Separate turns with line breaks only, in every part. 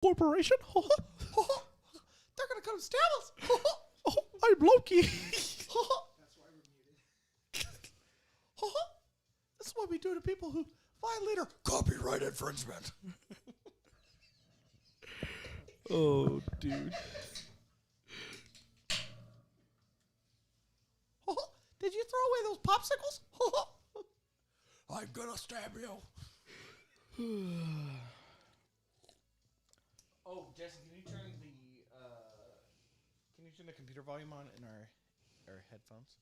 corporation.
They're gonna come stab us.
I'm Loki.
This is what we do to people who violate our copyright infringement.
Oh, dude.
Did you throw away those popsicles? I'm gonna stab you. Oh, Jesse, can you turn the computer volume on in our headphones?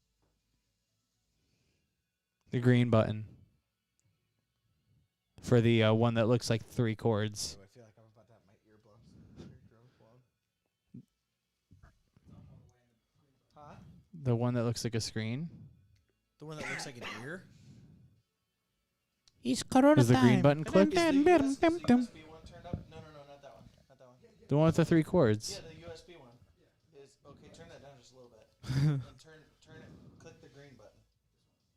The green button. For the one that looks like 3 chords.
Oh, I feel like I'm about to have my eardrums blown. Huh?
The one that looks like a screen.
The one that looks like an ear?
It's Corona
Is the green
time.
button clicked?
Is the USB one turned up? No, not that one. Not that one.
The one with the 3 chords.
Yeah, the USB one. Is okay, turn that down just a little bit. And turn it, click the green button.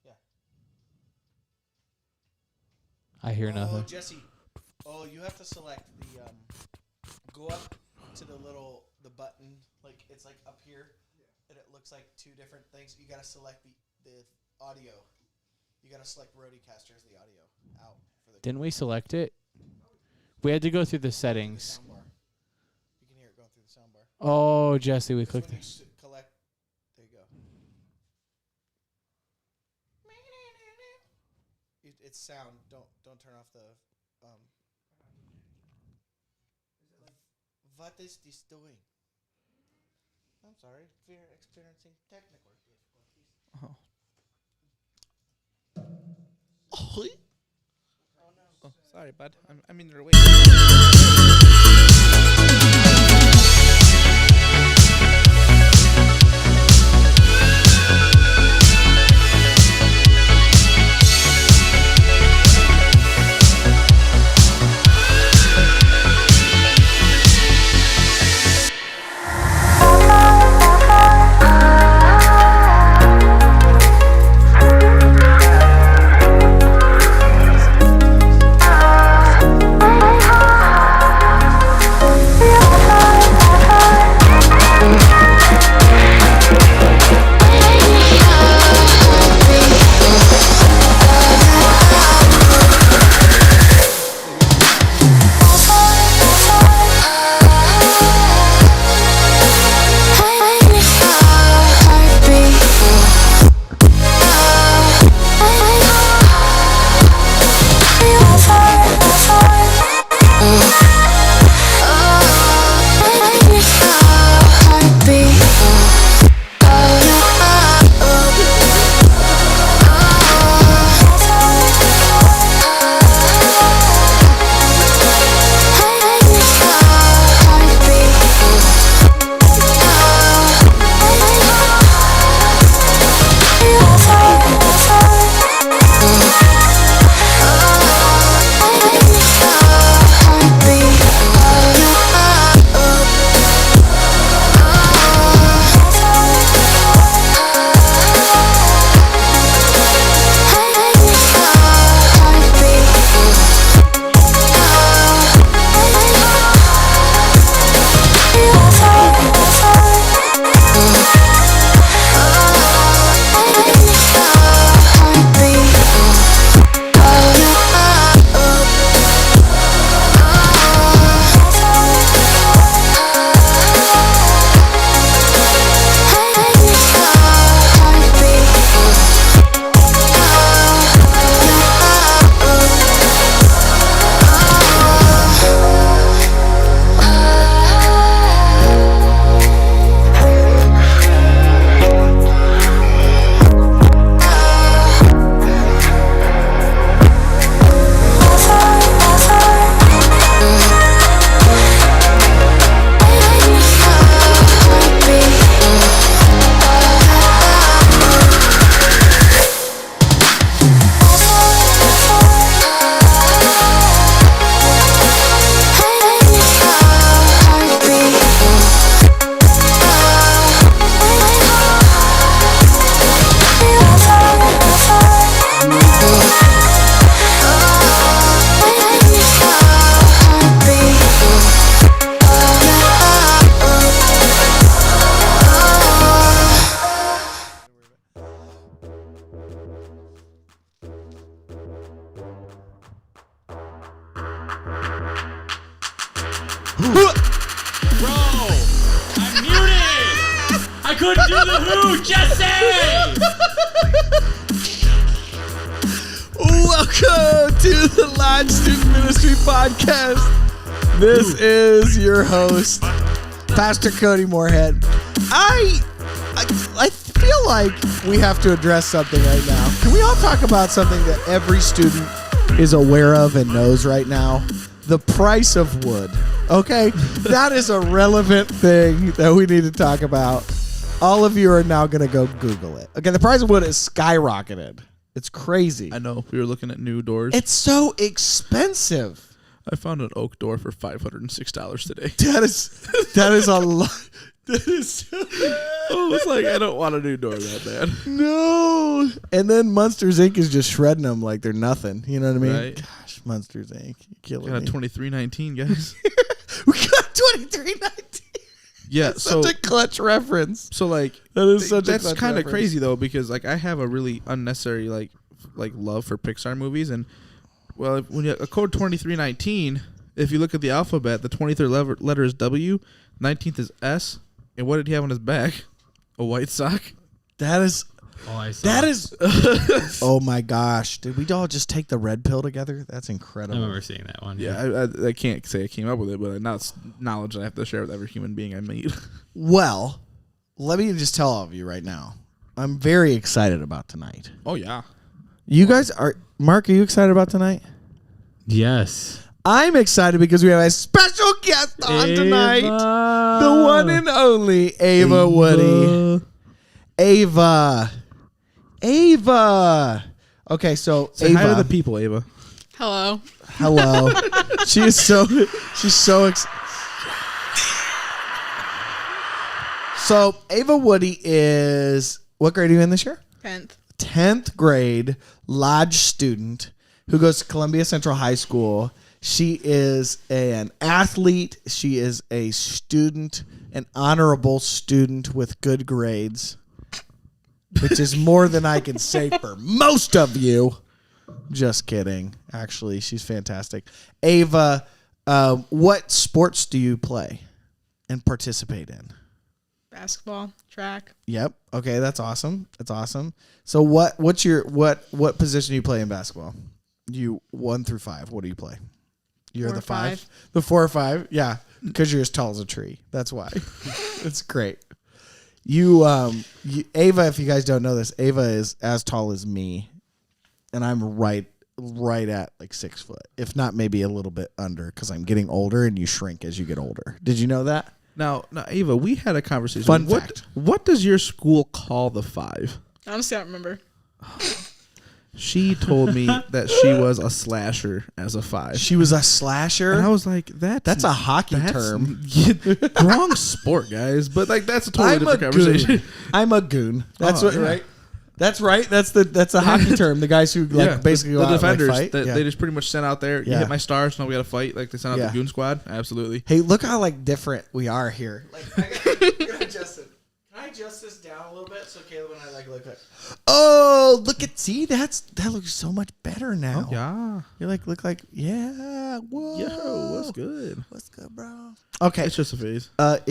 Yeah.
I hear
Oh,
nothing.
Jesse. Oh, you have to select the go up to the button, like it's like up here, and it looks like 2 different things. You gotta select the audio. You gotta select Rodecaster as the audio out for the.
Didn't we select it? We had to go through the settings.
Soundbar. You can hear it going through the soundbar.
Oh, Jesse, we
It's
clicked
when
it.
you collect. There you go. It's sound. Don't turn off the. What is this doing? I'm sorry, we're experiencing technical difficulties.
Oh.
Oh, no.
Oh, sorry, bud. I'm in your way.
Bro, I'm muted. I couldn't do the who. Jesse.
Welcome to the Lodge Student Ministry Podcast. This is your host, Pastor Cody Moorhead. I feel like we have to address something right now. Can we all talk about something that every student is aware of and knows right now? The price of wood. Okay? That is a relevant thing that we need to talk about. All of you are now going to go Google it. Okay, the price of wood is skyrocketed. It's crazy.
I know. We were looking at new doors.
It's so expensive.
I found an oak door for $506 today.
That is a lot. That is
I was like, I don't want a new door that bad.
no. And then Monsters Inc. is just shredding them like they're nothing. You know what I mean?
Right.
Gosh, Monsters Inc. You're killing
Got a
me.
2319, guys.
We got 2319.
Yeah,
Such a clutch reference.
so like
That is such a
that's
clutch
kind of
reference.
crazy though, because like I have a really unnecessary like love for Pixar movies, and well, when you code 2319, if you look at the alphabet, the 23rd letter is W, 19th is S, and what did he have on his back? A white sock.
That is.
Oh, I saw.
That is. Oh my gosh! Did we all just take the red pill together? That's
I
incredible.
remember seeing that one.
Yeah, I can't say I came up with it, but now it's knowledge I have to share with every human being I meet.
Well, let me just tell all of you right now. I'm very excited about tonight.
Oh yeah.
You guys are. Mark, are you excited about tonight?
Yes.
I'm excited because we have a special guest on tonight. The one and only Ava Woody. Ava. Okay, so
Say
Ava.
hi to the people, Ava.
Hello.
Hello. She's so So Ava Woody is, what grade are you in this year?
10th.
10th grade Lodge student who goes to Columbia Central High School. She is an athlete. She is a student, an honorable student with good grades, which is more than I can say for most of you. Just kidding. Actually, she's fantastic. Ava, what sports do you play and participate in?
Basketball, track,
Yep. Okay, that's awesome. That's awesome. So what position do you play in basketball? You 1 through 5. What do you play? You're
4
the
or
5?
5.
The 4 or 5? Yeah, because you're as tall as a tree. That's why. It's great. Ava, if you guys don't know this, Ava is as tall as me, and I'm right at like 6 foot, if not maybe a little bit under, because I'm getting older and you shrink as you get older. Did you know that?
Now, Ava, we had a conversation.
Fun fact.
What does your school call the 5?
honestly, I don't remember.
She told me that she was a slasher as a 5.
She was a slasher.
And I was like, that's
a hockey term.
Wrong sport, guys. But like that's a totally
I'm a
different conversation.
goon. I'm a goon. That's
Oh,
what,
yeah.
right? That's right. That's a hockey term. The guys who like basically
the
go out and, like,
defenders
fight.
that
Yeah.
they just pretty much sent out there. You
Yeah.
hit my stars, now we got to fight. Like they sent out
Yeah.
the goon squad. Absolutely.
Hey, look how like different we are here. Like I gotta adjust it. Can I adjust this down a little bit so Caleb and I like look at? Oh, look at that looks so much better now.
Yeah.
You look like whoa.
Yo, what's good?
What's good, bro? Okay.
It's just a phase.
It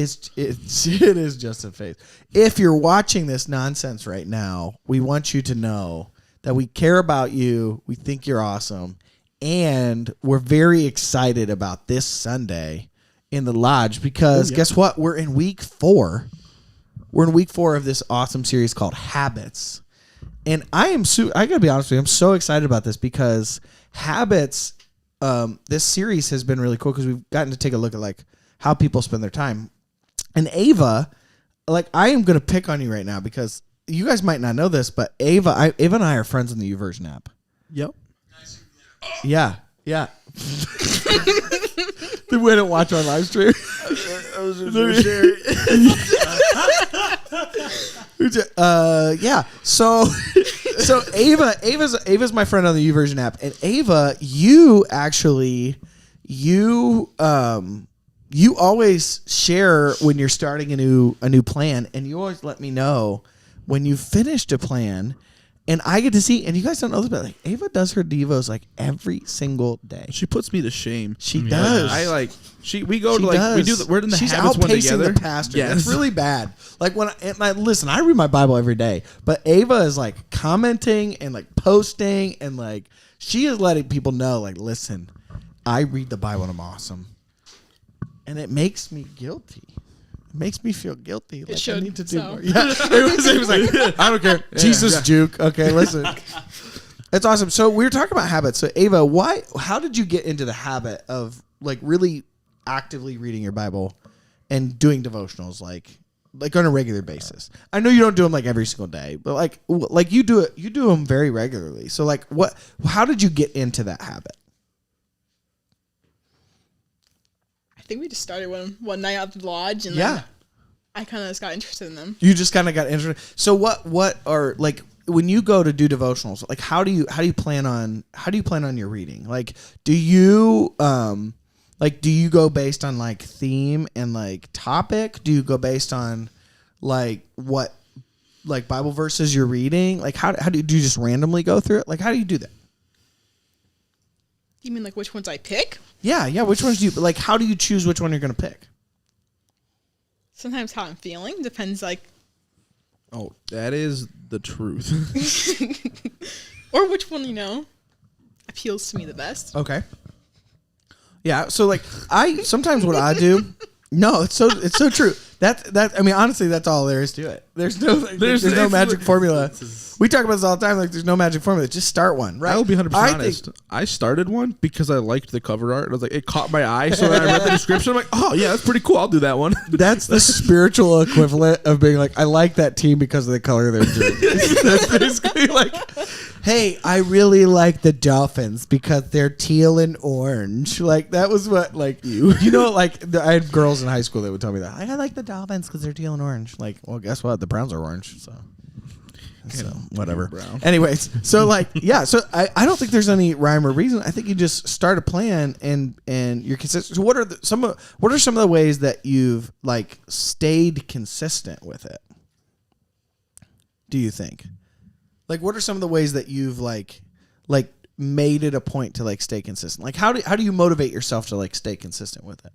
is just a phase. If you're watching this nonsense right now, we want you to know that we care about you. We think you're awesome, and we're very excited about this Sunday in the Lodge because guess what? We're in week 4. We're in week 4 of this awesome series called Habits, and I gotta be honest with you. I'm so excited about this because Habits. This series has been really cool because we've gotten to take a look at like how people spend their time. And Ava, like I am going to pick on you right now because you guys might not know this, but Ava and I are friends in the YouVersion app.
Yep.
Yeah. They went and watch our live stream.
I was just share.
Yeah. So Ava's my friend on the YouVersion app, and Ava, you always share when you're starting a new plan, and you always let me know when you finished a plan, And I get to see, and you guys don't know this, but like Ava does her devos like every single day.
She puts me to shame.
She does.
I like we go
She
to like we
does.
do we're in the
She's
habits one
outpacing
together.
the pastor.
Yes.
That's really bad. Like listen, I read my Bible every day, but Ava is like commenting and like posting and like she is letting people know like, listen, I read the Bible and I'm awesome, and it makes me guilty. It makes me feel guilty. Like I
should,
need to do
so.
more. Yeah, it was like I don't care. Jesus juke. Okay, listen. It's awesome. So we were talking about habits. So Ava, how did you get into the habit of like really actively reading your Bible and doing devotionals like on a regular basis? I know you don't do them like every single day, but like you do them very regularly. So like how did you get into that habit?
I think we just started one night at the lodge, and
Yeah.
then I kind of just got interested in them.
You just kind of got interested. So what are like when you go to do devotionals, like how do you plan on your reading? Like do you go based on like theme and like topic? Do you go based on like what like Bible verses you're reading? Like how do you just randomly go through it? Like how do you do that?
You mean like which ones I pick?
Yeah. Which ones do you like? How do you choose which one you're going to pick?
Sometimes how I'm feeling depends, like,
Oh, that is the truth.
or which one appeals to me the best.
Okay. Yeah. So like sometimes what I do. No, it's so true. That I mean, honestly, that's all there is to it. There's no magic formula. We talk about this all the time. Like, there's no magic formula. Just start one, right?
I will be 100% honest. I started one because I liked the cover art. I was like, it caught my eye. So then I read the description. I'm like, oh yeah, that's pretty cool. I'll do that one.
That's the spiritual equivalent of being like, I like that team because of the color of their jersey. That's basically like, hey, I really like the Dolphins because they're teal and orange. Like that was what like you know like I had girls in high school that would tell me that I like the Dolphins because they're teal and orange. Like, well, guess what? The Browns are orange. So whatever.
Brown.
Anyways, so like yeah, so I don't think there's any rhyme or reason. I think you just start a plan and you're consistent. So what are some of the ways that you've like stayed consistent with it? Do you think? Like what are some of the ways that you've like made it a point to like stay consistent? Like how do you motivate yourself to like stay consistent with it?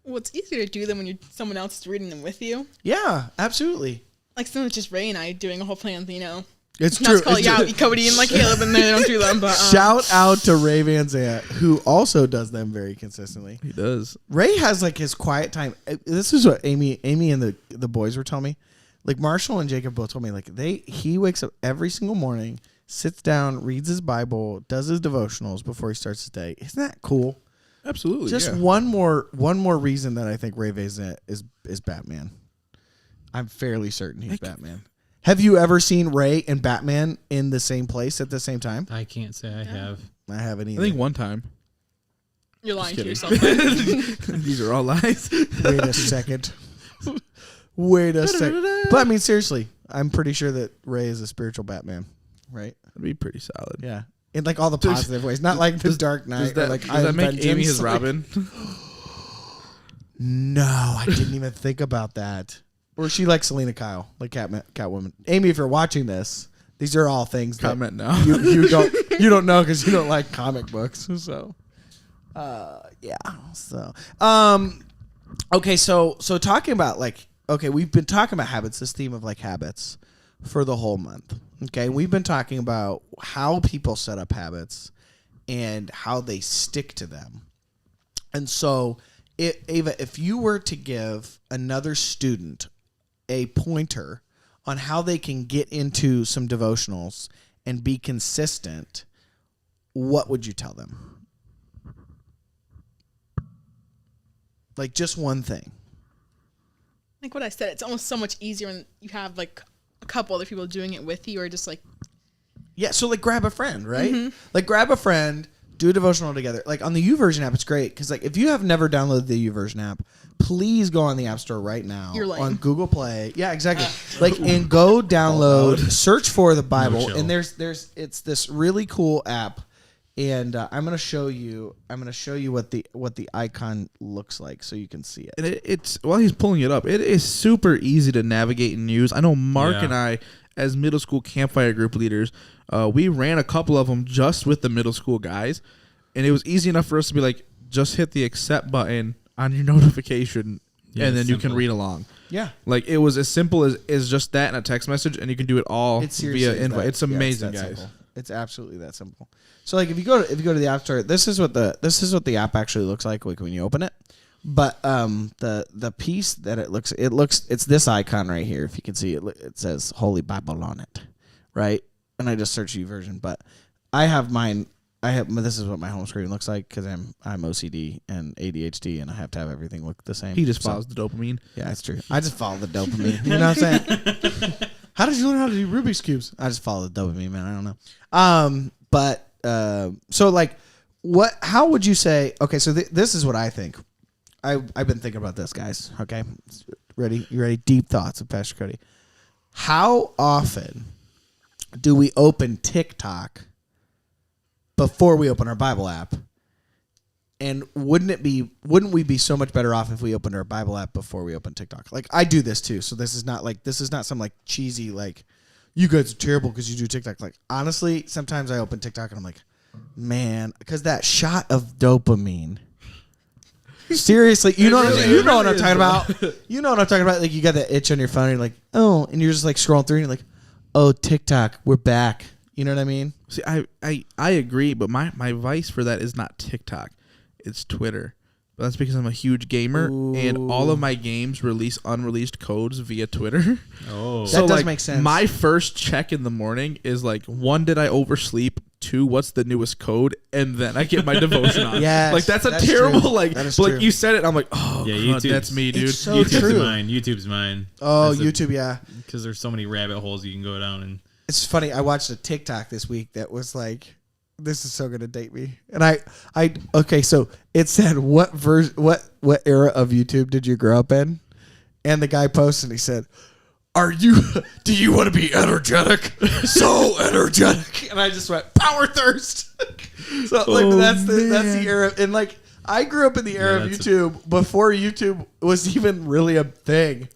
Well, it's easier to do them when someone else is reading them with you.
Yeah, absolutely.
Like sometimes it's just Ray and I doing a whole plan,
It's
not
true.
to call
It's
you
true.
out, Cody and like Caleb, and they don't do them. But
Shout out to Ray Van Zant, who also does them very consistently.
He does.
Ray has like his quiet time. This is what Amy and the boys were telling me. Like Marshall and Jacob both told me like he wakes up every single morning, sits down, reads his Bible, does his devotionals before he starts his day. Isn't that cool?
Absolutely.
Just
yeah.
one more reason that I think Ray Van Zant is Batman. I'm fairly certain he's Batman. Have you ever seen Ray and Batman in the same place at the same time?
I can't say I have.
I haven't
I
either.
think one time.
you're lying to
Just
yourself.
These are all lies.
Wait a second. Wait a second. But I mean, seriously, I'm pretty sure that Ray is a spiritual Batman, right?
That'd be pretty solid.
Yeah. In like all the
Does-
positive ways, not like the Dark Knight.
Does
or like
that make
Vengeance.
Amy his
Like-
Robin?
No, I didn't even think about that. Or is she like Selena Kyle, like Catwoman? Amy, if you're watching this, these are all things that
Comment now.
you don't know because you don't like comic books. So, yeah. So, okay. So talking about like, okay, we've been talking about habits. This theme of like habits for the whole month. Okay, we've been talking about how people set up habits and how they stick to them. And so, Ava, if you were to give another student a pointer on how they can get into some devotionals and be consistent, what would you tell them? Like just one thing.
Like what I said, it's almost so much easier when you have like a couple other people doing it with you, or just like
Yeah, so like grab a friend, right? Like grab a friend, do a devotional together. Like on the YouVersion app, it's great because like if you have never downloaded the YouVersion app, please go on the App Store right now.
You're lame.
On Google Play. Yeah, exactly. Like and go download, search for the Bible,
chill.
and it's this really cool app. And I'm gonna show you what the icon looks like so you can see it.
And it's while he's pulling it up, it is super easy to navigate and use. I know Mark
Yeah.
and I, as middle school campfire group leaders, we ran a couple of them just with the middle school guys, and it was easy enough for us to be like, just hit the accept button on your notification, and then you can read along.
Yeah.
Like, it was as simple as just that in a text message, and you can do it all via invite. It's amazing, guys.
Simple. It's absolutely that simple. So like if you go to the App Store, this is what the app actually looks like when you open it. But the piece that it's this icon right here. If you can see it, it says Holy Bible on it, right? And I just searched YouVersion, but I have mine. This is what my home screen looks like because I'm OCD and ADHD, and I have to have everything look the same.
He just follows the dopamine.
Yeah, that's true. I just follow the dopamine. You know what I'm saying? How did you learn how to do Rubik's cubes? I just follow the dopamine, man. I don't know. So like, what? How would you say? Okay, so this is what I think. I've been thinking about this, guys. Okay, ready? You ready? Deep thoughts of Pastor Cody. How often do we open TikTok before we open our Bible app? And wouldn't we be so much better off if we opened our Bible app before we open TikTok? Like, I do this too, so this is not some like cheesy like, you guys are terrible because you do TikTok. Like, honestly, sometimes I open TikTok and I'm like, man, because that shot of dopamine. Seriously, you know what I'm talking about. You know what I'm talking about. Like, you got that itch on your phone, and you're like, oh, and you're just like scrolling through, and you're like, oh, TikTok, we're back. You know what I mean?
See, I agree, but my vice for that is not TikTok, it's Twitter. But that's because I'm a huge gamer, and all of my games release unreleased codes via Twitter.
Oh,
so
that does
like,
make sense.
My first check in the morning is like, 1, did I oversleep? 2, what's the newest code? And then I get my devotion on.
Yes,
like that's terrible.
True.
like,
that is
but
true.
like you said it, I'm like, oh,
yeah,
God, that's me, dude.
It's so true.
YouTube's mine.
Oh, YouTube, yeah.
Because there's so many rabbit holes you can go down and.
It's funny. I watched a TikTok this week that was like, this is so gonna date me. And okay, so it said what era of YouTube did you grow up in? And the guy posted and he said, do you want to be energetic? So energetic. And I just went, power thirst. So like that's the era. And like I grew up in the era of YouTube before YouTube was even really a thing.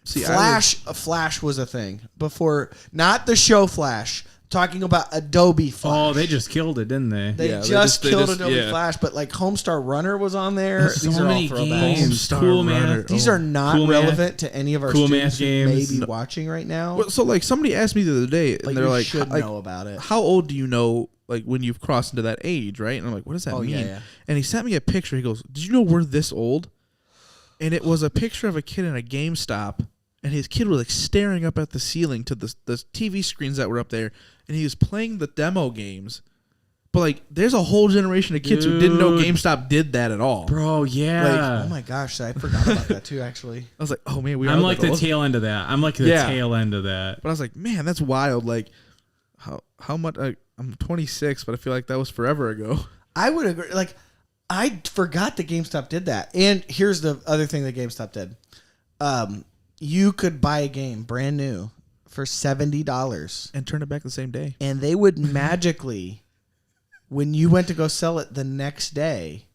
Flash was a thing before, not the show Flash. Talking about Adobe Flash.
Oh, they just killed it, didn't they?
They just killed Adobe Flash, but like Homestar Runner was on there.
These are many games.
Cool Math.
These are not relevant to any of our students who may be
No.
watching right now.
Well, so like somebody asked me the other day, and they're like,
should know about it.
How old do you know, like when you've crossed into that age, right? And I'm like, what does that mean?
Yeah.
And he sent me a picture. He goes, did you know we're this old? And it was a picture of a kid in a GameStop, and his kid was like staring up at the ceiling to the TV screens that were up there, and he was playing the demo games. But like, there's a whole generation of kids who didn't know GameStop did that at all.
Bro, yeah.
Like, oh my gosh, I forgot about that too. Actually,
I was like, oh man,
I'm like the tail end of that. Tail end of that.
But I was like, man, that's wild. Like, how much? I'm 26, but I feel like that was forever ago.
I would agree. Like, I forgot that GameStop did that. And here's the other thing that GameStop did. You could buy a game brand new for $70
and turn it back the same day.
And they would magically, when you went to go sell it the next day,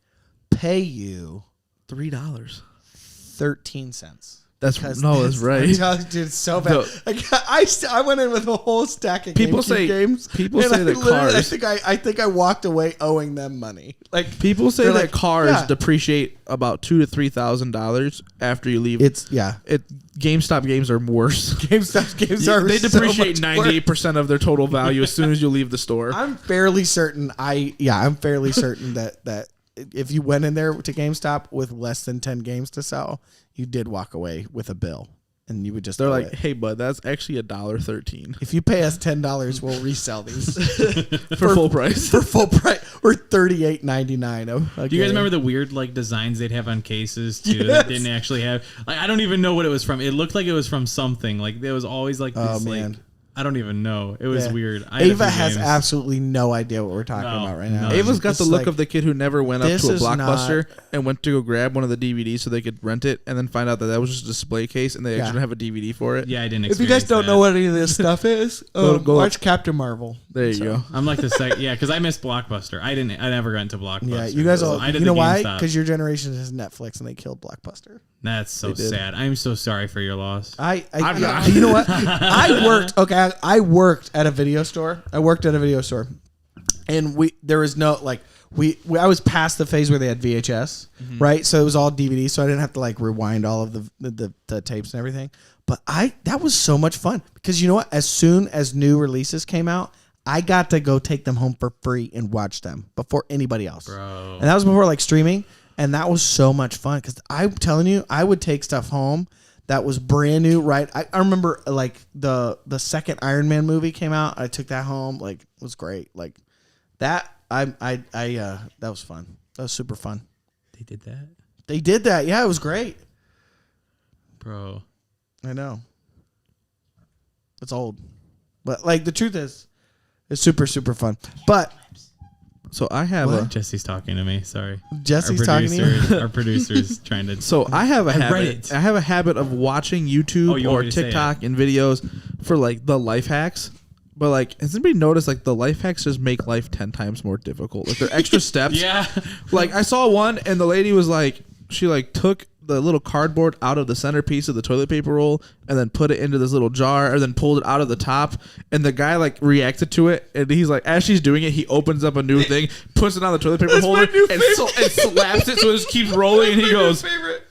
pay you
$3.
13 cents.
That's right.
Dude, it's so bad. I went in with a whole stack of games.
People say that cars.
I think I walked away owing them money. Like
people say that cars depreciate about $2,000 to $3,000 after you leave. GameStop games are worse.
GameStop games are.
They depreciate 98% of their total value as soon as you leave the store.
I'm fairly certain. I'm fairly certain that if you went in there to GameStop with less than 10 games to sell, you did walk away with a bill, and you would just.
They're like, "Hey, bud, that's actually $1.13.
If you pay us $10, we'll resell these
for full price.
For full price, we're $38.99.
Do you guys remember the weird like designs they'd have on cases too? That didn't actually have. Like, I don't even know what it was from. It looked like it was from something. Like there was always like this. Like, I don't even know. It was weird.
Ava has absolutely no idea what we're talking about right now.
Ava's got the look of the kid who never went up to a Blockbuster and went to go grab one of the DVDs so they could rent it, and then find out that was just a display case and they actually have a DVD for it.
Yeah, I didn't.
If you guys don't know what any of this stuff is, go watch Captain Marvel.
There you go.
I'm like the because I missed Blockbuster. I never got into Blockbuster.
Yeah, you guys all. You know why? Because your generation has Netflix and they killed Blockbuster.
That's so sad. I'm so sorry for your loss.
I'm not. You know what? I worked at a video store. And there was no like I was past the phase where they had VHS, right? So it was all DVD, so I didn't have to like rewind all of the tapes and everything. But that was so much fun because you know what? As soon as new releases came out, I got to go take them home for free and watch them before anybody else.
Bro.
And that was before like streaming. And that was so much fun because I'm telling you, I would take stuff home that was brand new, right? I remember like the second Iron Man movie came out. I took that home. Like, it was great. Like that, that was fun. That was super fun.
They did that?
They did that. Yeah, it was great.
Bro.
I know. It's old. But like the truth is, it's super, super fun. But
so I have
Jesse's talking to me. Sorry,
Jesse's talking to you.
Our producer's trying to.
So I have a habit.
Reddit.
I have a habit of watching YouTube or TikTok and videos for like the life hacks. But like, has anybody noticed like the life hacks just make life 10 times more difficult? Like they're extra steps.
Yeah.
Like I saw one and the lady was like, she like took the little cardboard out of the centerpiece of the toilet paper roll and then put it into this little jar and then pulled it out of the top, and the guy like reacted to it and he's like, as she's doing it, he opens up a new thing, puts it on the toilet paper holder and slaps it so it just keeps rolling, and he goes,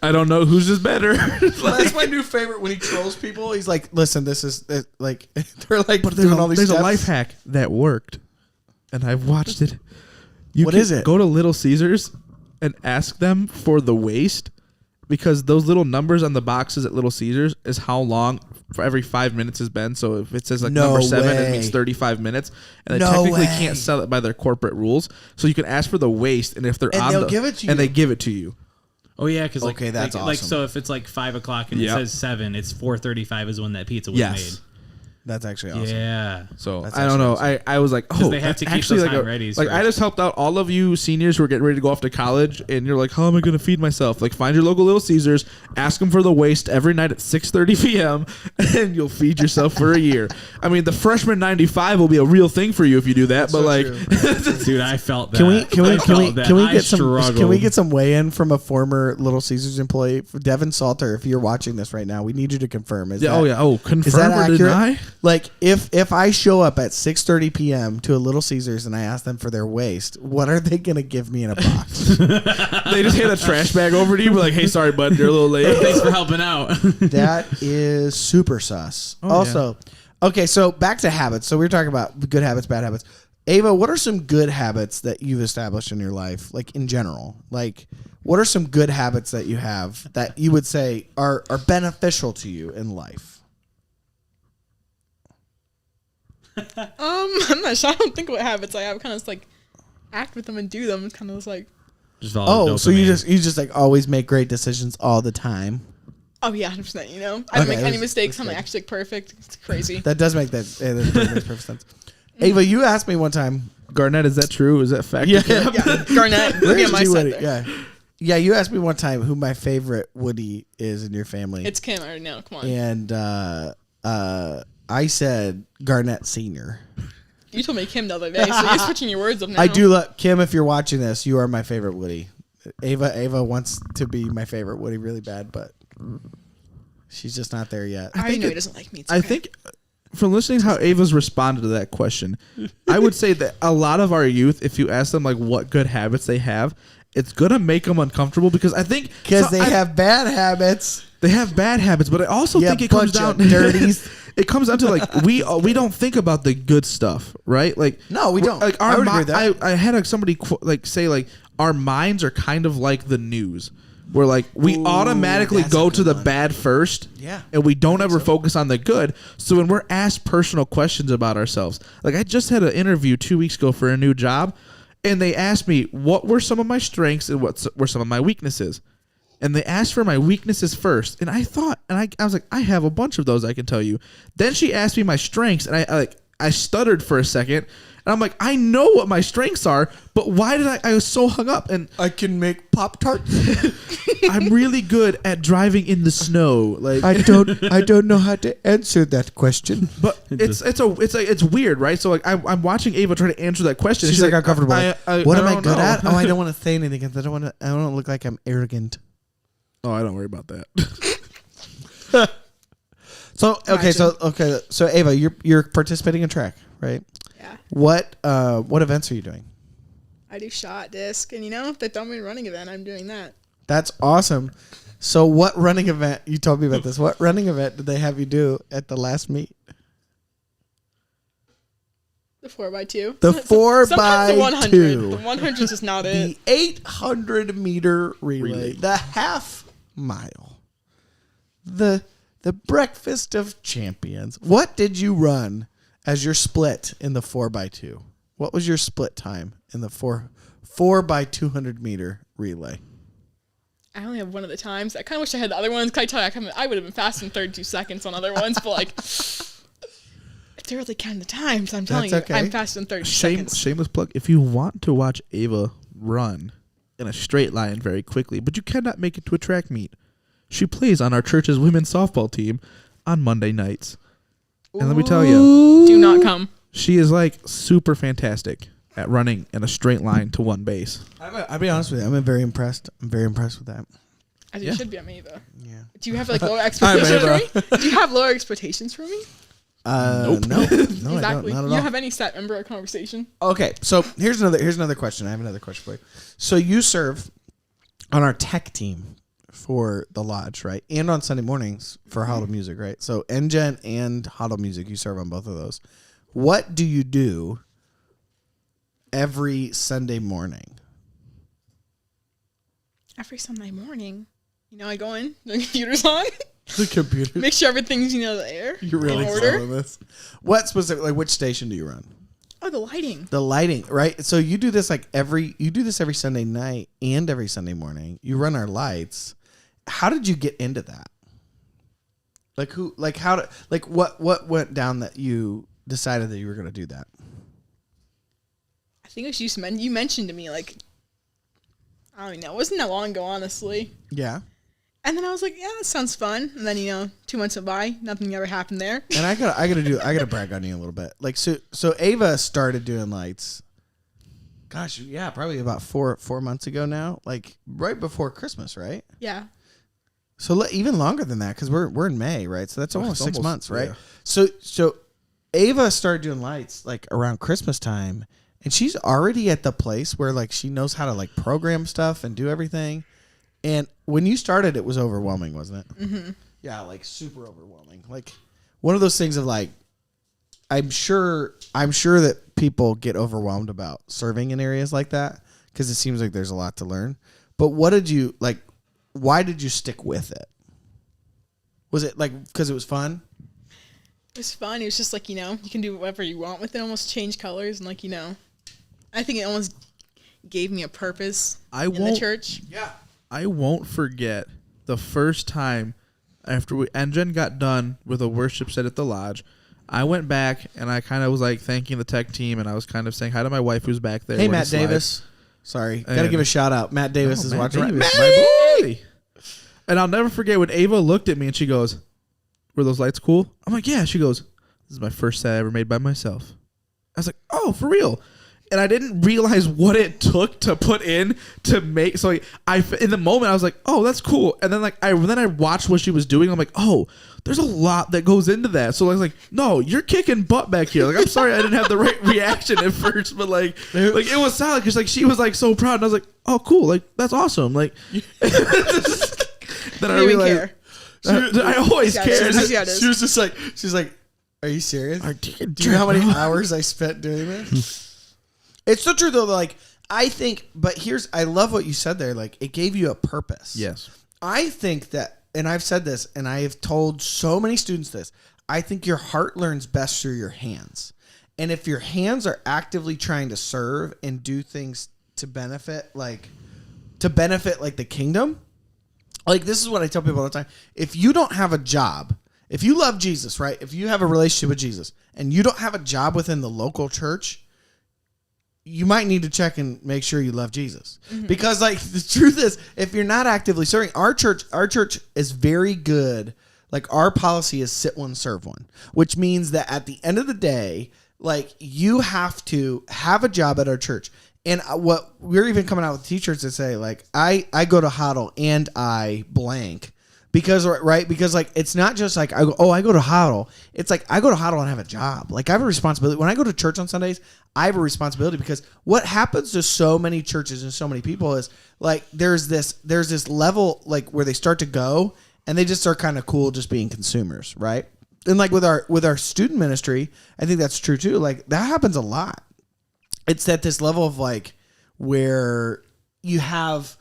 I don't know whose is better.
That's my new favorite when he trolls people. He's like, listen, this is like they're like
but
doing all these
there's
steps.
a life hack that worked and I've watched it.
What is it?
Go to Little Caesars and ask them for the waste, because those little numbers on the boxes at Little Caesars is how long for every 5 minutes has been. So if it says like number 7, it means 35 minutes. And they technically can't sell it by their corporate rules. So you can ask for the waste, and if they're on, they'll
give it to you.
And they give it to you.
Oh yeah, because like,
okay, that's
like,
awesome.
Like so, if it's like 5 o'clock and it says 7, it's 4:35 is when that pizza was made.
That's actually awesome.
Yeah.
So
That's
I don't know.
awesome.
I was like, oh,
they have to keep
actually
those
like
hot readies
like I
first.
just helped out all of you seniors who are getting ready to go off to college, and you're like, how am I going to feed myself? Like, find your local Little Caesars, ask them for the waste every night at 6:30 p.m., and you'll feed yourself for a year. I mean, the freshman 95 will be a real thing for you if you do that. But like,
Dude, I felt that.
Can we get some weigh-in from a former Little Caesars employee, Devin Salter? If you're watching this right now, we need you to confirm.
Confirm
is that
or
accurate?
deny?
Like, if I show up at 6:30 p.m. to a Little Caesars and I ask them for their waste, what are they gonna give me in a box?
They just hand a trash bag over to you, be like, hey, sorry, bud, you're a little late.
Thanks for helping out.
That is super sus. Okay, so back to habits. So we were talking about good habits, bad habits. Ava, what are some good habits that you've established in your life, like in general? Like, what are some good habits that you have that you would say are beneficial to you in life?
I'm not sure. I don't think what habits I have. Kind of just like act with them and do them. It's kind of just like.
Just
so you just like always make great decisions all the time.
Oh yeah, 100%. You know, I don't make any mistakes. I'm like actually perfect. It's crazy.
That does make that makes perfect sense. Ava, you asked me one time.
Garnett, is that true? Is that fact?
Yeah. Garnett. Be on my side there.
Yeah. You asked me one time who my favorite Woody is in your family.
It's Kim. I already know. Come on.
And I said Garnett Sr.
You told me Kim the other day, so you're switching your words up now.
I do Kim, if you're watching this, you are my favorite Woody. Ava wants to be my favorite Woody really bad, but she's just not there yet.
I already know he doesn't like me.
I think from listening how Ava's responded to that question, I would say that a lot of our youth, if you ask them like what good habits they have, it's gonna make them uncomfortable because
they have bad habits.
They have bad habits, but I also think it comes down
dirties.
It comes down to like we don't think about the good stuff, right? Like
no, we don't.
Like I had somebody say like our minds are kind of like the news, where like we automatically go to the bad first, and we don't ever focus on the good. So when we're asked personal questions about ourselves, like I just had an interview 2 weeks ago for a new job, and they asked me what were some of my strengths and what were some of my weaknesses. And they asked for my weaknesses first. And I thought, and I was like, I have a bunch of those, I can tell you. Then she asked me my strengths, and I stuttered for a second. And I'm like, I know what my strengths are, but why did I was so hung up? And
I can make Pop-Tarts.
I'm really good at driving in the snow. Like
I don't know how to answer that question.
But it's weird, right? So like I'm watching Ava try to answer that question.
She's like uncomfortable. What am I good at? Oh, I don't want to say anything because I don't want to look like I'm arrogant.
Oh, I don't worry about that.
So Ava, you're participating in track, right?
Yeah.
What events are you doing?
I do shot, disc, and if they throw me a running event, I'm doing that.
That's awesome. So what running event, you told me about this, what running event did they have you do at the last meet?
The 4x2.
The 4x2.
Sometimes the 100. The 100 is just not it.
The 800 meter relay. The half mile. The breakfast of champions. What did you run as your split in the 4x2? What was your split time in the 4 by 200 meter relay?
I only have one of the times. I kind of wish I had the other ones. Can I tell you, I would have been fast in 32 seconds on other ones, but if they really count the times, I'm telling you, I'm fast in 30 seconds.
Shameless plug. If you want to watch Ava run in a straight line very quickly, but you cannot make it to a track meet, she plays on our church's women's softball team on Monday nights. And let me tell you,
do not come.
She is super fantastic at running in a straight line to one base.
I'll be honest with you. I'm very impressed. I'm very impressed with that.
As you should be on me, though.
Yeah.
Do you have lower expectations for me? Do you have lower expectations for me?
Nope. No,
Exactly.
I don't. Not at all.
You don't have any set. Remember our conversation?
Okay, so here's another question. I have another question for you. So you serve on our tech team for the lodge, right? And on Sunday mornings for Huddle Music, right? So NGen and Huddle Music, you serve on both of those. What do you do every Sunday morning?
Every Sunday morning, I go in, the computer's on.
The computer.
Make sure everything's, there.
You're really
in order.
slow on this. What specific, which station do you run?
Oh, the lighting.
The lighting, right? So you do this every Sunday night and every Sunday morning. You run our lights. How did you get into that? What went down that you decided that you were going to do that?
I think it was you mentioned to me, I don't even know. It wasn't that long ago, honestly.
Yeah.
And then I was like, yeah, that sounds fun. And then, 2 months went by. Nothing ever happened there.
And I gotta brag on you a little bit. So Ava started doing lights. Gosh, yeah, probably about four months ago now. Right before Christmas, right?
Yeah.
So even longer than that, because we're in May, right? So that's almost 6 months, right?
Yeah.
So Ava started doing lights around Christmas time, and she's already at the place where she knows how to program stuff and do everything. And when you started, it was overwhelming, wasn't it?
Mm-hmm.
Yeah, super overwhelming. One of those things of I'm sure that people get overwhelmed about serving in areas like that because it seems like there's a lot to learn. But what did you why did you stick with it? Was it because it was fun?
It was fun. It was just you can do whatever you want with it, almost change colors. And I think it almost gave me a purpose in the church.
Yeah.
I won't forget the first time after NGen got done with a worship set at the lodge. I went back and I kind of was thanking the tech team, and I was kind of saying hi to my wife who's back there.
Hey, Matt Davis. Sorry. Got to give a shout out. Matt Davis is watching.
My boy. And I'll never forget when Ava looked at me and she goes, "Were those lights cool?" I'm like, "Yeah." She goes, "This is my first set I ever made by myself." I was like, "Oh, for real?" And I didn't realize what it took to put in to make. So in the moment I was like, "Oh, that's cool." And then I watched what she was doing. I'm like, "Oh, there's a lot that goes into that." So I was like, "No, you're kicking butt back here." I'm sorry I didn't have the right reaction at first, but it was solid because she was so proud, and I was like, "Oh, cool, that's awesome." Then I realized I always care.
She was just she's like, "Are you serious? Do you know how many hours I spent doing this?" It's so true though. I think, but I love what you said there. It gave you a purpose.
Yes.
I think that, and I've said this, and I have told so many students this. I think your heart learns best through your hands, and if your hands are actively trying to serve and do things to benefit, the kingdom. This is what I tell people all the time. If you don't have a job, if you love Jesus, right? If you have a relationship with Jesus, and you don't have a job within the local church, you might need to check and make sure you love Jesus. Mm-hmm. Because the truth is, if you're not actively serving, our church is very good. Our policy is sit one, serve one, which means that at the end of the day, you have to have a job at our church. And what we're even coming out with t-shirts that say like, I go to Huddle and I blank. Because, right? Because, like, it's not just like, I go to Huddle. It's like, I go to Huddle and have a job. Like, I have a responsibility. When I go to church on Sundays, I have a responsibility because what happens to so many churches and so many people is, like, there's this level, like, where they start to go and they just are kind of cool just being consumers, right? And, like, with our student ministry, I think that's true, too. Like, that happens a lot. It's at this level of, like, where you have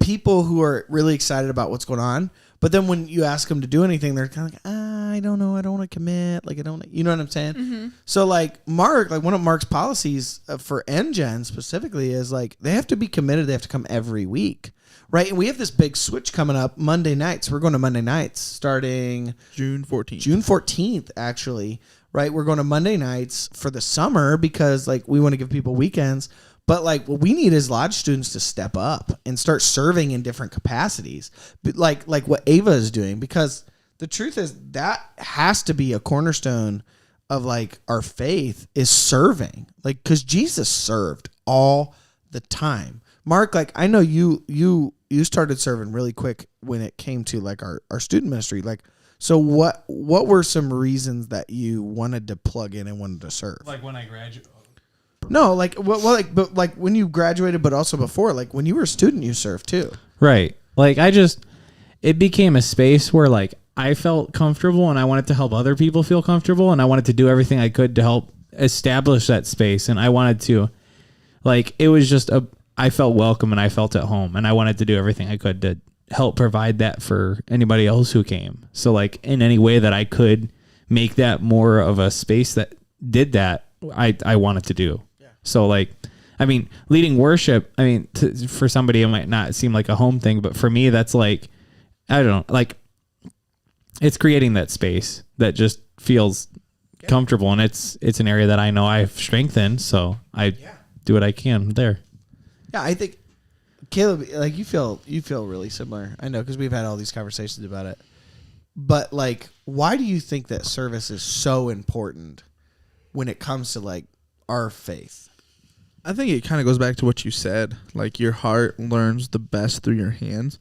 people who are really excited about what's going on. But then when you ask them to do anything, they're kind of like, I don't know. I don't want to commit. Like, I don't, you know what I'm saying? Mm-hmm. So like Mark, like one of Mark's policies for NGen specifically is like, they have to be committed. They have to come every week. Right. And we have this big switch coming up Monday nights. We're going to Monday nights starting
June 14th.
June 14th, actually. Right. We're going to Monday nights for the summer because like we want to give people weekends. But like what we need is lodge students to step up and start serving in different capacities, like what Ava is doing, because the truth is that has to be a cornerstone of like our faith is serving, like because Jesus served all the time. Mark, like I know you started serving really quick when it came to like our student ministry. Like, so what were some reasons that you wanted to plug in and wanted to serve?
Like when I graduated.
No, like but like when you graduated, but also before, like when you were a student, you served too.
Right. Like it became a space where like I felt comfortable and I wanted to help other people feel comfortable and I wanted to do everything I could to help establish that space. And I wanted to, like, it was just I felt welcome and I felt at home and I wanted to do everything I could to help provide that for anybody else who came. So like in any way that I could make that more of a space that did that, I wanted to do. So like, I mean, leading worship, I mean, for somebody it might not seem like a home thing, but for me, that's like, I don't know, like it's creating that space that just feels comfortable. And it's an area that I know I have strength in. So I do what I can there.
Yeah. I think Caleb, like you feel really similar. I know, cause we've had all these conversations about it, but like, why do you think that service is so important when it comes to like our faith?
I think it kind of goes back to what you said. Like your heart learns the best through your hands,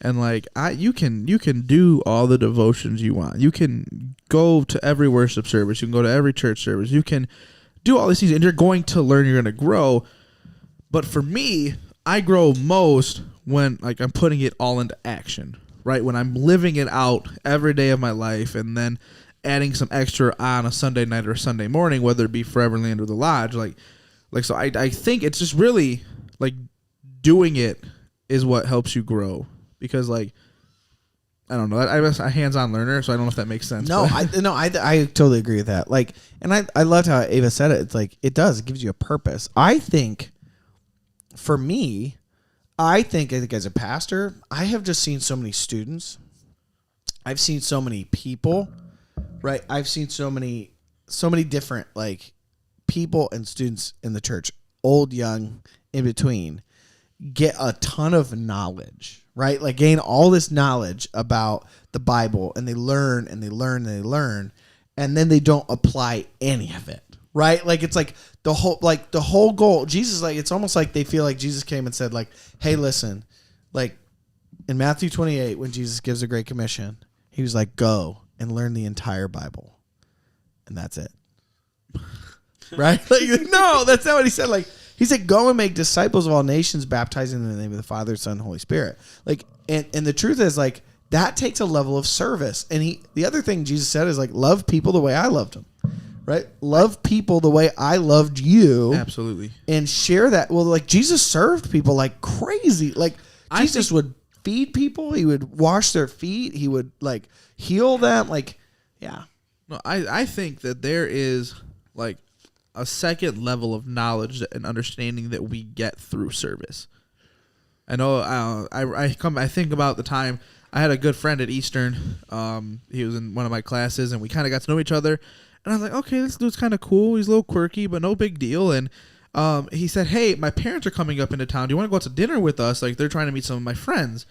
and like you can do all the devotions you want. You can go to every worship service. You can go to every church service. You can do all these things, and you're going to learn. You're going to grow. But for me, I grow most when like I'm putting it all into action. Right, when I'm living it out every day of my life, and then adding some extra on a Sunday night or a Sunday morning, whether it be Foreverland or the Lodge, like so I think it's just really like doing it is what helps you grow, because like I don't know, I'm a hands-on learner, so I don't know if that makes sense.
No, I totally agree with that. Like, and I loved how Ava said it. It's like it gives you a purpose. I think for me, I think as a pastor, I have just seen so many students. I've seen so many people. Right. I've seen so many different like people and students in the church, old, young, in between, get a ton of knowledge, right? Like gain all this knowledge about the Bible, and they learn and they learn and they learn, and then they don't apply any of it, right? Like it's like the whole goal. Jesus, like it's almost like they feel like Jesus came and said like, hey, listen, like in Matthew 28, when Jesus gives the Great Commission, he was like, go and learn the entire Bible. And that's it. Right? Like, no, that's not what he said. Like, he said, go and make disciples of all nations, baptizing in the name of the Father, Son, and Holy Spirit. Like, and the truth is, like, that takes a level of service. And the other thing Jesus said is, like, love people the way I loved them. Right? Love people the way I loved you.
Absolutely.
And share that. Well, like, Jesus served people like crazy. Like, Jesus would feed people. He would wash their feet. He would, like, heal them. Like, yeah.
No, I think that there is, like, a second level of knowledge and understanding that we get through service. I know I think about the time I had a good friend at Eastern. He was in one of my classes, and we kind of got to know each other. And I was like, okay, this dude's kind of cool. He's a little quirky, but no big deal. And he said, hey, my parents are coming up into town. Do you want to go out to dinner with us? Like, they're trying to meet some of my friends.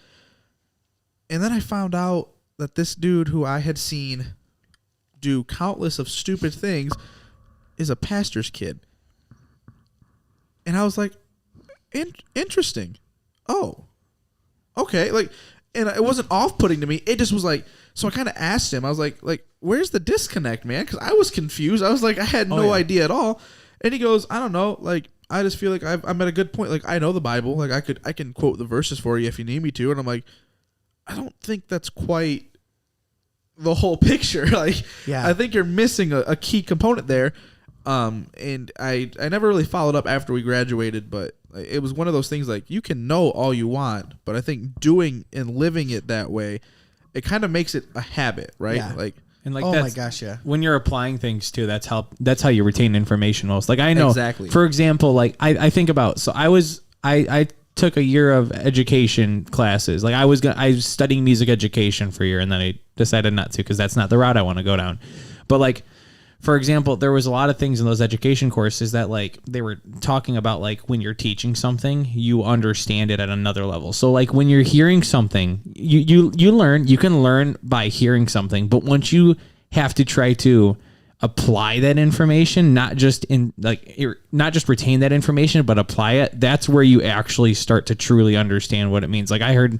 And then I found out that this dude who I had seen do countless of stupid things is a pastor's kid. And I was like, interesting. Oh, okay. Like, and it wasn't off-putting to me. It just was like, so I kind of asked him. I was like, where's the disconnect, man? Because I was confused. I was like, I had no idea at all. And he goes, I don't know. Like, I just feel like I'm at a good point. Like, I know the Bible. Like, I can quote the verses for you if you need me to. And I'm like, I don't think that's quite the whole picture. Like,
Yeah.
I think you're missing a key component there. And I never really followed up after we graduated, but it was one of those things like you can know all you want, but I think doing and living it that way, it kind of makes it a habit, right?
Yeah.
Like,
And like
Oh
that's,
my gosh, yeah.
when you're applying things too, that's how you retain information most. Like I know,
Exactly.
for example, like I think about, so I took a year of education classes. Like I was studying music education for a year, and then I decided not to because that's not the route I want to go down. But like, for example, there was a lot of things in those education courses that like they were talking about, like when you're teaching something, you understand it at another level. So like when you're hearing something, you can learn by hearing something, but once you have to try to apply that information, not just retain that information, but apply it, that's where you actually start to truly understand what it means. Like I heard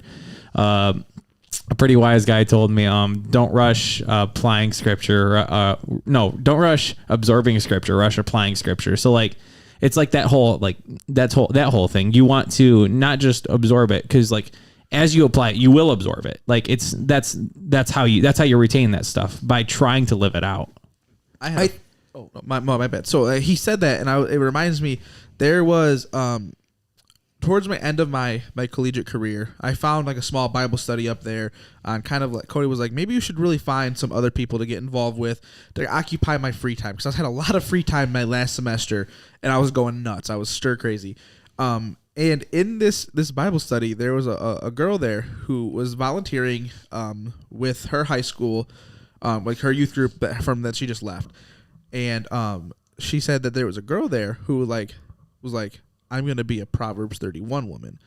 a pretty wise guy told me, don't rush applying scripture. Don't rush absorbing scripture, rush applying scripture. So like, it's like that whole thing. You want to not just absorb it, because like as you apply it, you will absorb it. Like that's how you retain that stuff, by trying to live it out.
My bad. So he said that, and it reminds me, there was towards my end of my collegiate career, I found like a small Bible study up there on kind of like Cody was like, maybe you should really find some other people to get involved with to occupy my free time, because I had a lot of free time my last semester and I was going nuts. I was stir crazy. And in this Bible study, there was a girl there who was volunteering with her high school, like her youth group from that she just left. And she said that there was a girl there who like was like, I'm going to be a Proverbs 31 woman,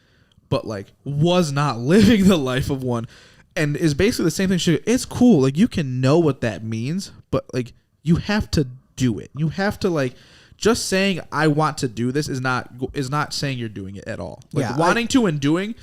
but like was not living the life of one, and is basically the same thing. It's cool. Like you can know what that means, but like you have to do it. You have to like, just saying I want to do this is not saying you're doing it at all. Like wanting to and doing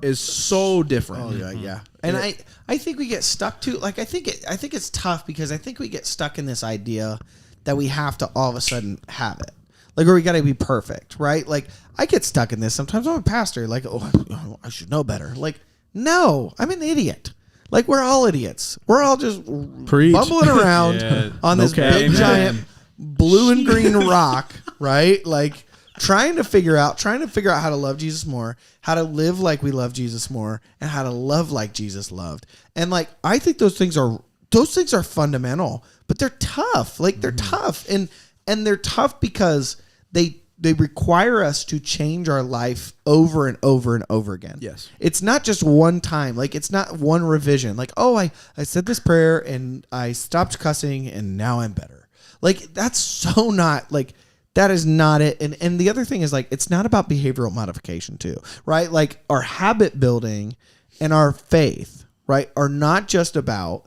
is so different.
Oh yeah. And I think we get stuck to, like, I think it's tough because I think we get stuck in this idea that we have to all of a sudden have it. Like, or we got to be perfect, right? Like, I get stuck in this. Sometimes I'm a pastor. Like, oh, I should know better. Like, no, I'm an idiot. Like, we're all idiots. We're all just bumbling around on this big, giant blue and green rock, right? Like, trying to figure out how to love Jesus more, how to live like we love Jesus more, and how to love like Jesus loved. And, like, I think those things are fundamental, but they're tough. Like, they're tough. And they're tough because they require us to change our life over and over and over again. Yes. It's not just one time. Like, it's not one revision. Like, oh, I said this prayer and I stopped cussing and now I'm better. Like, that's so not, like, that is not it. And the other thing is, like, it's not about behavioral modification too, right? Like, our habit building and our faith, right, are not just about,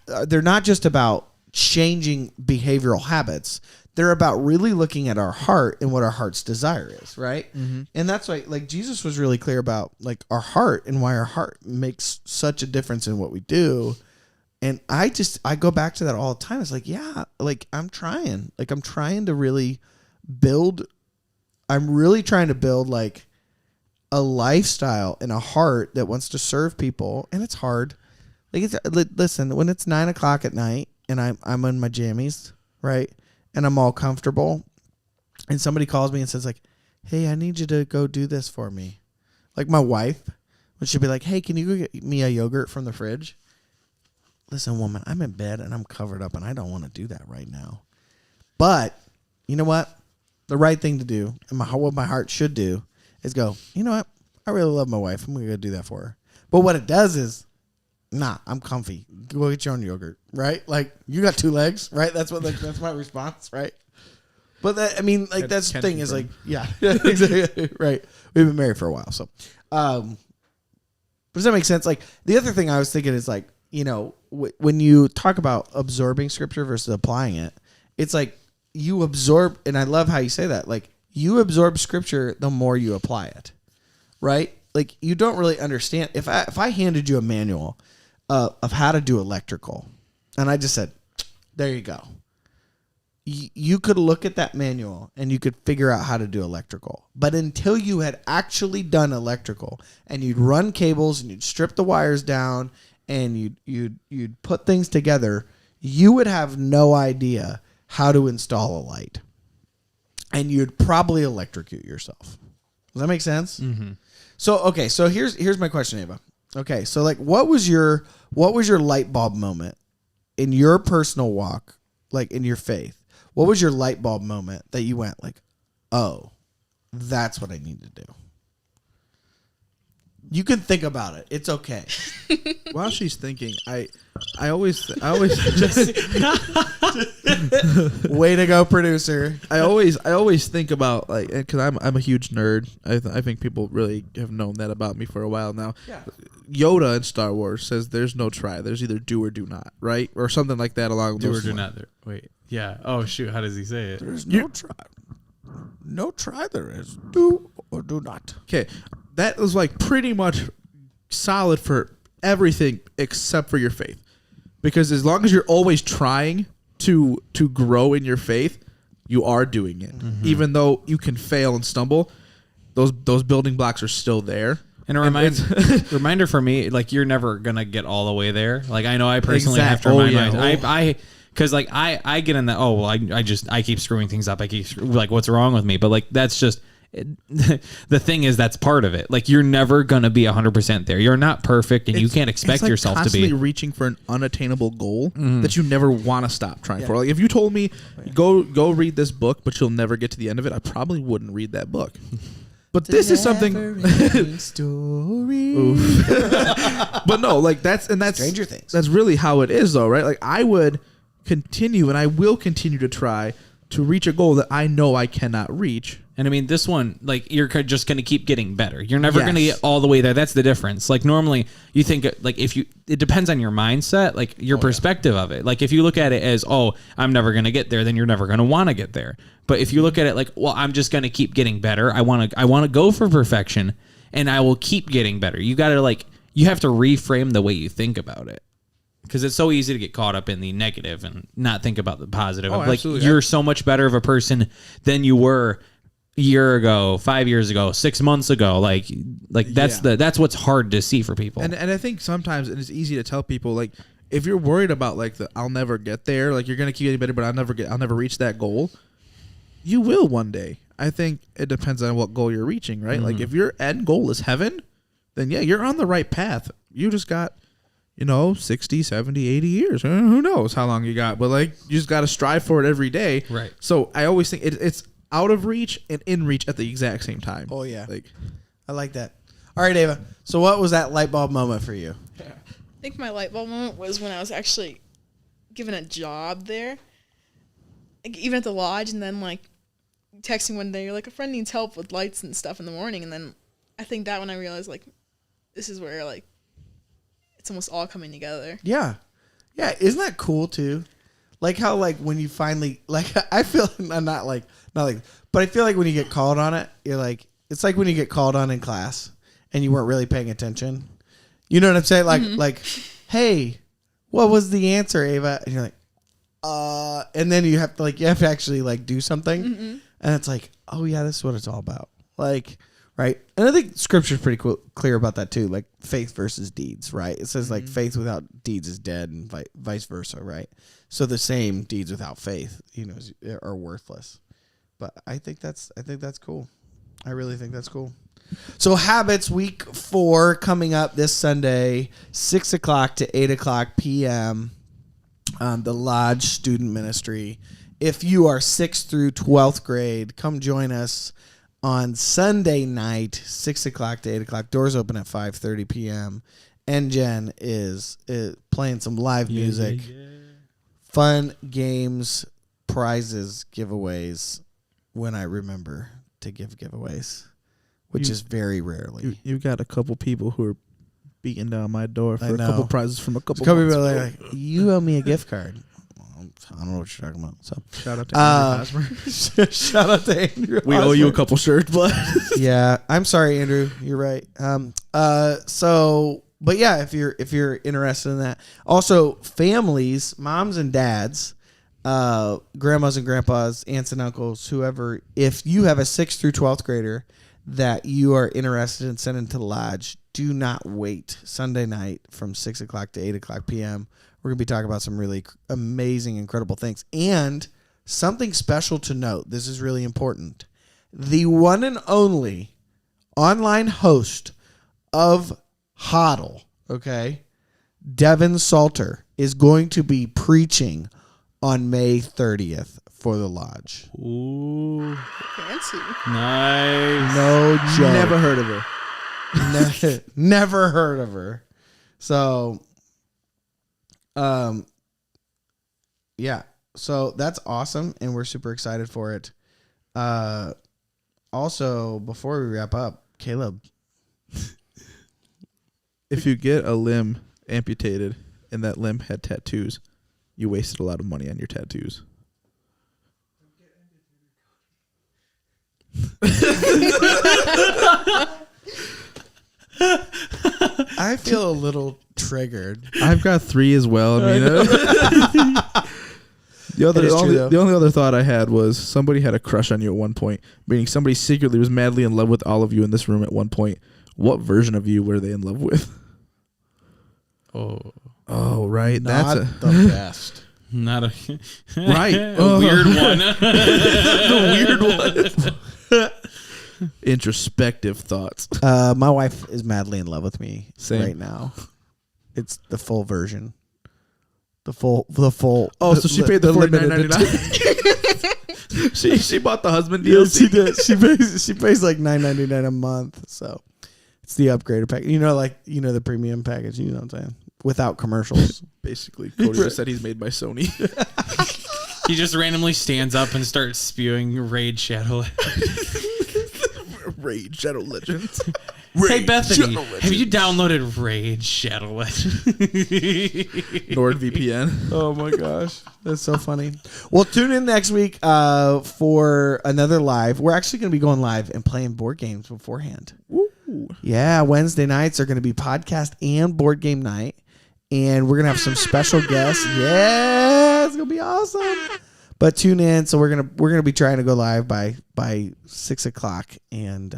they're not just about changing behavioral habits. They're about really looking at our heart and what our heart's desire is, right? Mm-hmm. And that's why, like, Jesus was really clear about, like, our heart and why our heart makes such a difference in what we do. And I go back to that all the time. It's like, yeah, like, I'm trying to really build, like, a lifestyle and a heart that wants to serve people. And it's hard. Like, listen, when it's 9:00 at night and I'm in my jammies, right? And I'm all comfortable, and somebody calls me and says, like, hey, I need you to go do this for me. Like, my wife, when she'll be like, hey, can you go get me a yogurt from the fridge? Listen, woman, I'm in bed and I'm covered up and I don't want to do that right now. But you know what? The right thing to do, and what my heart should do, is go, you know what? I really love my wife. I'm going to go do that for her. But what it does is, nah, I'm comfy. Go get your own yogurt, right? Like, you got two legs, right? That's my response, right? But that, I mean, like, that's the thing is, like, yeah, exactly, right. We've been married for a while, so. Does that make sense? Like, the other thing I was thinking is, like, you know, when you talk about absorbing scripture versus applying it, it's like you absorb, and I love how you say that. Like, you absorb scripture the more you apply it, right? Like you don't really understand. If I handed you a manual of how to do electrical, and I just said, there you go. You could look at that manual and you could figure out how to do electrical. But until you had actually done electrical and you'd run cables and you'd strip the wires down and you'd put things together, you would have no idea how to install a light. And you'd probably electrocute yourself. Does that make sense? Mm-hmm. So here's my question, Ava. Okay, so like what was your light bulb moment in your personal walk, like in your faith? What was your light bulb moment that you went like, oh, that's what I need to do? You can think about it. It's okay.
While she's thinking, I always just
way to go, producer.
I always think about like, because I'm a huge nerd. I think people really have known that about me for a while now.
Yeah.
Yoda in Star Wars says there's no try. There's either do or do not, right? Or something like that along
Do
those
or do
lines.
not. Wait. Yeah. Oh shoot. How does he say it?
There's no try. No try there is. Do or do not.
Okay, that was like pretty much solid for everything except for your faith, because as long as you're always trying to grow in your faith, you are doing it. Mm-hmm. Even though you can fail and stumble, those building blocks are still there.
And a reminder for me, like you're never gonna get all the way there. Like I know I personally have to remind myself. Because like I get in that. Oh well, I keep screwing things up. Like what's wrong with me? But like that's just the thing is that's part of it. Like you're never gonna be 100% there. You're not perfect, and you can't expect
like
yourself to be
constantly reaching for an unattainable goal that you never want to stop trying for. Like if you told me go read this book, but you'll never get to the end of it, I probably wouldn't read that book. But this is something.
Story.
But no, like that's
Stranger Things.
That's really how it is, though, right? Like I would continue, and I will continue to try to reach a goal that I know I cannot reach.
And I mean, this one, like, you're just going to keep getting better. You're never going to
Yes.
get all the way there. That's the difference. Like, normally, you think, like, it depends on your mindset, like, your perspective of it. Like, if you look at it as, oh, I'm never going to get there, then you're never going to want to get there. But if you look at it like, well, I'm just going to keep getting better. I want to go for perfection, and I will keep getting better. You got to, like, you have to reframe the way you think about it. Because it's so easy to get caught up in the negative and not think about the positive.
Oh,
Like,
absolutely.
you're so much better of a person than you were a year ago, 5 years ago, 6 months ago. Like that's that's what's hard to see for people.
And I think sometimes it is easy to tell people, like, if you're worried about like I'll never get there, like you're gonna keep getting better, but I'll never reach that goal. You will one day. I think it depends on what goal you're reaching, right? Like if your end goal is heaven, then yeah, you're on the right path. You just got 60, 70, 80 years. Who knows how long you got, but like you just got to strive for it every day.
Right.
So I always think it's out of reach and in reach at the exact same time.
Oh yeah.
Like
I like that. All right, Ava. So what was that light bulb moment for you?
I think my light bulb moment was when I was actually given a job there, like, even at the lodge, and then like texting one day, you're like, a friend needs help with lights and stuff in the morning, and then I think that when I realized like this is where like it's almost all coming together.
Yeah. Yeah. Isn't that cool too? Like how like when you finally like I feel not like but I feel like when you get called on it, you're like it's like when you get called on in class and you weren't really paying attention. You know what I'm saying? Like, hey, what was the answer, Ava? And you're like, and then you have to actually like do something. And it's like, oh yeah, this is what it's all about. Like, right. And I think scripture's pretty clear about that too. Like faith versus deeds, right? It says like faith without deeds is dead and vice versa, right? So the same deeds without faith, are worthless. But I think that's cool. I really think that's cool. So Habits week 4 coming up this Sunday, 6 o'clock to 8 o'clock p.m. The Lodge Student Ministry. If you are 6th through 12th grade, come join us on Sunday night, 6 o'clock to 8 o'clock. Doors open at 5:30 p.m. NGen is playing some live music, fun games, prizes, giveaways. When I remember to give giveaways, which is very rarely.
you got a couple people who are beating down my door for a couple prizes from a couple.
People
months
are
ago.
like, you owe me a gift card. I don't know what you're talking about. So
Shout out to Andrew Hosmer.
shout out to Andrew.
We owe you a
Hosmer.
couple shirts, but
Yeah, I'm sorry, Andrew. You're right. But yeah, if you're interested in that, also families, moms and dads, grandmas and grandpas, aunts and uncles, whoever, if you have a 6th through 12th grader that you are interested in sending to the lodge, do not wait. Sunday night from 6 o'clock to 8 o'clock p.m. We're gonna be talking about some really amazing, incredible things, and something special to note. This is really important. The one and only online host of HODL, okay, Devin Salter, is going to be preaching on May 30th for the lodge.
Ooh,
Fancy.
nice.
No joke.
never heard of her.
Never heard of her. So, yeah. So that's awesome, and we're super excited for it. Also, before we wrap up, Caleb,
If you get a limb amputated and that limb had tattoos, you wasted a lot of money on your tattoos.
I feel a little triggered.
I've got 3 as well. I mean,
It is true, though.
the only other thought I had was somebody had a crush on you at one point, meaning somebody secretly was madly in love with all of you in this room at one point. What version of you were they in love with?
Oh,
right.
Not
That's
the best.
not a
Right.
a weird one.
the weird one. Introspective thoughts.
My wife is madly in love with me
Same.
right now. It's the full version. The full.
Oh, so she paid the
limited
$49.99. she bought the husband
Yeah,
DLC.
she did. She pays like $9.99 a month. So it's the upgraded package. The premium package. You know what I'm saying? Without commercials.
Basically, Cody just said he's made by Sony.
He just randomly stands up and starts spewing Raid Shadow.
Raid Shadow Legends.
Hey Bethany,
Shadow
have you downloaded Raid Shadow Legends?
NordVPN.
Oh my gosh, that's so funny. Well, tune in next week for another live. We're actually going to be going live and playing board games beforehand.
Woo.
Yeah, Wednesday nights are going to be podcast and board game night, and we're gonna have some special guests. Yeah, it's gonna be awesome. But tune in. So we're gonna be trying to go live by 6 o'clock and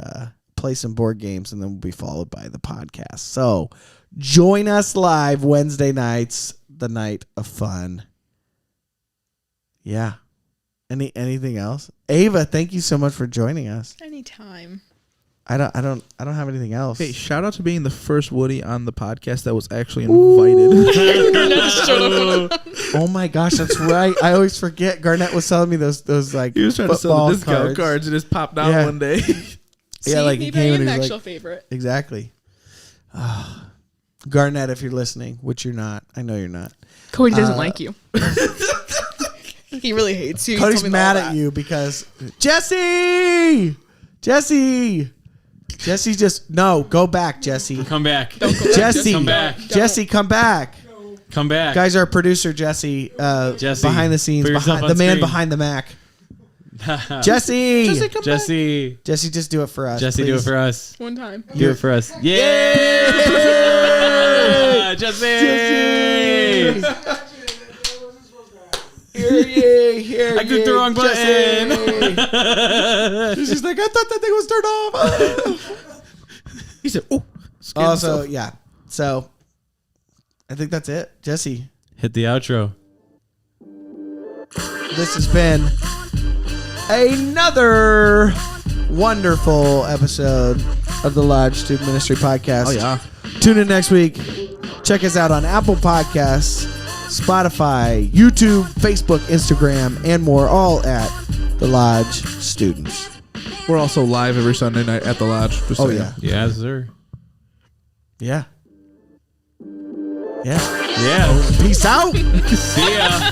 play some board games, and then we'll be followed by the podcast. So join us live Wednesday nights, the night of fun. Yeah. Anything else? Ava, thank you so much for joining us.
Anytime.
I don't have anything else.
Hey, shout out to being the first Woody on the podcast that was actually invited.
Oh my gosh, that's right. I always forget. Garnett was telling me those like
He was trying to sell
football
the discount cards and just popped out
Yeah.
one day.
See,
Yeah, like he
maybe
came
I
and
am
he
the
was
actual
like,
favorite.
exactly. Garnett, if you're listening, which you're not, I know you're not.
Cody doesn't like you. He really hates you. He
Cody's
told me
mad
all
at
that.
you because Jesse, just no, go back, Jesse.
Come back.
Don't go back.
Jesse,
Come back.
Jesse, come back.
Come back.
Guys, our producer Jesse,
Jesse,
behind the scenes,
put yourself
behind
on
the man
screen.
behind the Mac. Jesse,
Jesse,
just do it for us.
Jesse, do it
please.
for us.
One time.
Do it for us. Yeah, Jesse.
Here,
I clicked the wrong button.
She's like, I thought that thing was turned off.
He said, "Oh."
Also, yeah. So, I think that's it. Jesse,
Hit the outro.
this has been another wonderful episode of the Lodge Student Ministry Podcast.
Oh yeah.
Tune in next week. Check us out on Apple Podcasts, Spotify, YouTube, Facebook, Instagram, and more, all at the Lodge Students.
We're also live every Sunday night at the Lodge. Just
Oh,
saying.
yeah.
Yes, sir.
Yeah. Yeah.
Yeah.
Peace out.
See ya.